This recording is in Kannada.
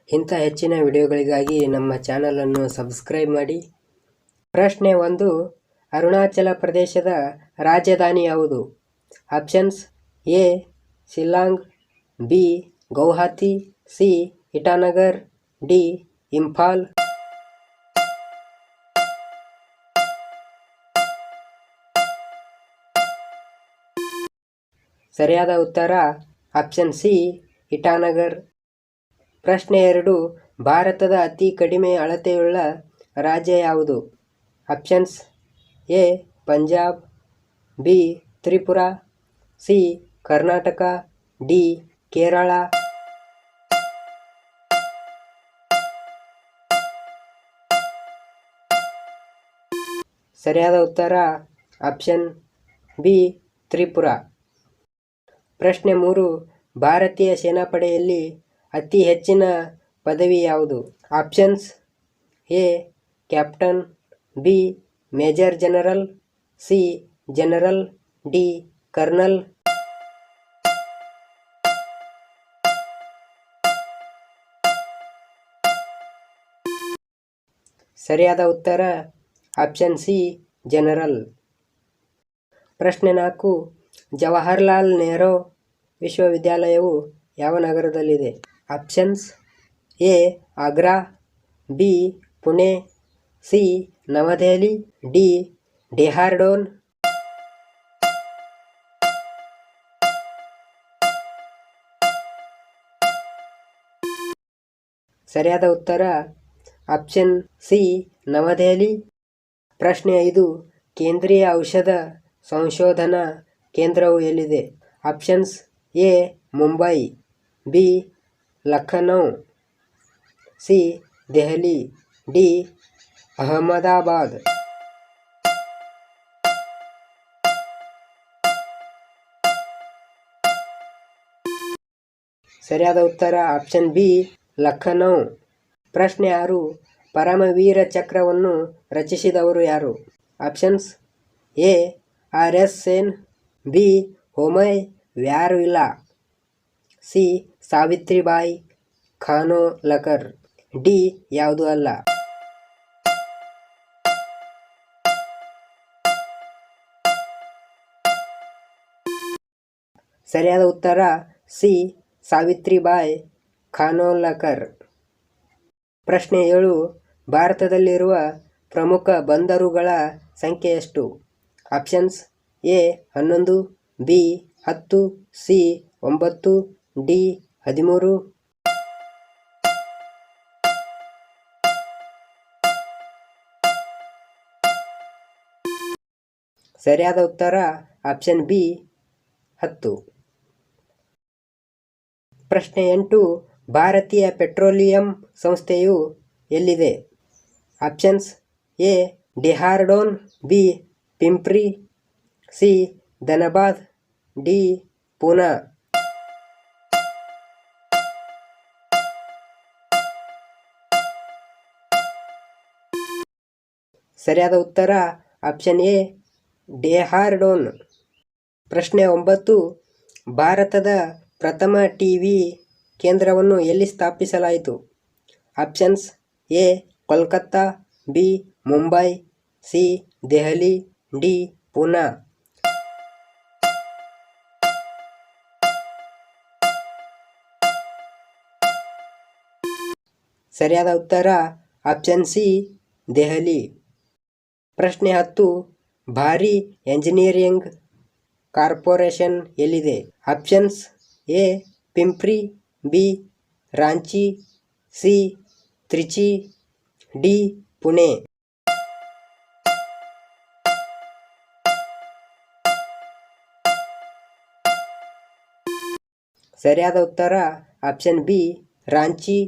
ಇಂಥ ಹೆಚ್ಚಿನ ವಿಡಿಯೋಗಳಿಗಾಗಿ ನಮ್ಮ ಚಾನಲನ್ನು ಸಬ್ಸ್ಕ್ರೈಬ್ ಮಾಡಿ. ಪ್ರಶ್ನೆ 1. ಅರುಣಾಚಲ ಪ್ರದೇಶದ ರಾಜಧಾನಿ ಯಾವುದು? Options: A Shillong, B Guwahati, C Itanagar, D Imphal. ಸರಿಯಾದ ಉತ್ತರ ಆಪ್ಷನ್ ಸಿ ಇಟಾನಗರ್. ಪ್ರಶ್ನೆ 2. ಭಾರತದ ಅತಿ ಕಡಿಮೆ ಅಳತೆಯುಳ್ಳ ರಾಜ್ಯ ಯಾವುದು? Options: A Punjab, B Tripura, C Karnataka, D Kerala. ಸರಿಯಾದ ಉತ್ತರ ಆಪ್ಷನ್ ಬಿ ತ್ರಿಪುರ. ಪ್ರಶ್ನೆ 3. ಭಾರತೀಯ ಸೇನಾಪಡೆಯಲ್ಲಿ ಅತಿ ಹೆಚ್ಚಿನ ಪದವಿ ಯಾವುದು? Options: A captain, B major general, C general, D colonel. ಸರಿಯಾದ ಉತ್ತರ ಆಪ್ಷನ್ ಸಿ ಜನರಲ್. ಪ್ರಶ್ನೆ 4. ಜವಾಹರ್ಲಾಲ್ ನೆಹರು ವಿಶ್ವವಿದ್ಯಾಲಯವು ಯಾವ ನಗರದಲ್ಲಿದೆ? Options: A Agra, B Pune, C New Delhi, D Dehradun. ಸರಿಯಾದ ಉತ್ತರ ಆಪ್ಷನ್ ಸಿ ನವದೆಹಲಿ. ಪ್ರಶ್ನೆ 5. ಕೇಂದ್ರೀಯ ಔಷಧ ಸಂಶೋಧನಾ ಕೇಂದ್ರವು ಎಲ್ಲಿದೆ? Options: A Mumbai, B Lucknow, C Delhi, D Ahmedabad. ಸರಿಯಾದ ಉತ್ತರ ಆಪ್ಷನ್ ಬಿ ಲಖನೌ. ಪ್ರಶ್ನೆ 6. ಪರಮವೀರ ಚಕ್ರವನ್ನು ರಚಿಸಿದವರು ಯಾರು? Options: A R S Sen, B Homai Vyarawalla, C Savitribai Khanolkar, D ಯಾವುದು ಅಲ್ಲ. ಸರಿಯಾದ ಉತ್ತರ ಸಿ ಸಾವಿತ್ರಿಬಾಯಿ ಖಾನೋಲಕರ್. ಪ್ರಶ್ನೆ 7. ಭಾರತದಲ್ಲಿರುವ ಪ್ರಮುಖ ಬಂದರುಗಳ ಸಂಖ್ಯೆ ಎಷ್ಟು? Options: A 11, B 10, C 9, D 13. ಸರಿಯಾದ ಉತ್ತರ ಆಪ್ಷನ್ ಬಿ 10. ಪ್ರಶ್ನೆ 8. ಭಾರತೀಯ ಪೆಟ್ರೋಲಿಯಂ ಸಂಸ್ಥೆಯು ಎಲ್ಲಿದೆ? Options: A Dehradun, B Pimpri, C Dhanbad, D Poona. ಸರಿಯಾದ ಉತ್ತರ ಆಪ್ಷನ್ ಎ ಡೆಹ್ರಾಡೂನ್. ಪ್ರಶ್ನೆ 9. ಭಾರತದ ಪ್ರಥಮ ಟಿವಿ ಕೇಂದ್ರವನ್ನು ಎಲ್ಲಿ ಸ್ಥಾಪಿಸಲಾಯಿತು? Options: A Kolkata, B Mumbai, C Delhi, D Poona. ಸರಿಯಾದ ಉತ್ತರ ಆಪ್ಷನ್ ಸಿ ದೆಹಲಿ. ಪ್ರಶ್ನೆ 10. ಭಾರಿ ಎಂಜಿನಿಯರಿಂಗ್ ಕಾರ್ಪೊರೇಷನ್ ಎಲ್ಲಿದೆ? Options: A Pimpri, B Ranchi, C Trichy, D Pune. ಸರಿಯಾದ ಉತ್ತರ ಆಪ್ಷನ್ ಬಿ ರಾಂಚಿ.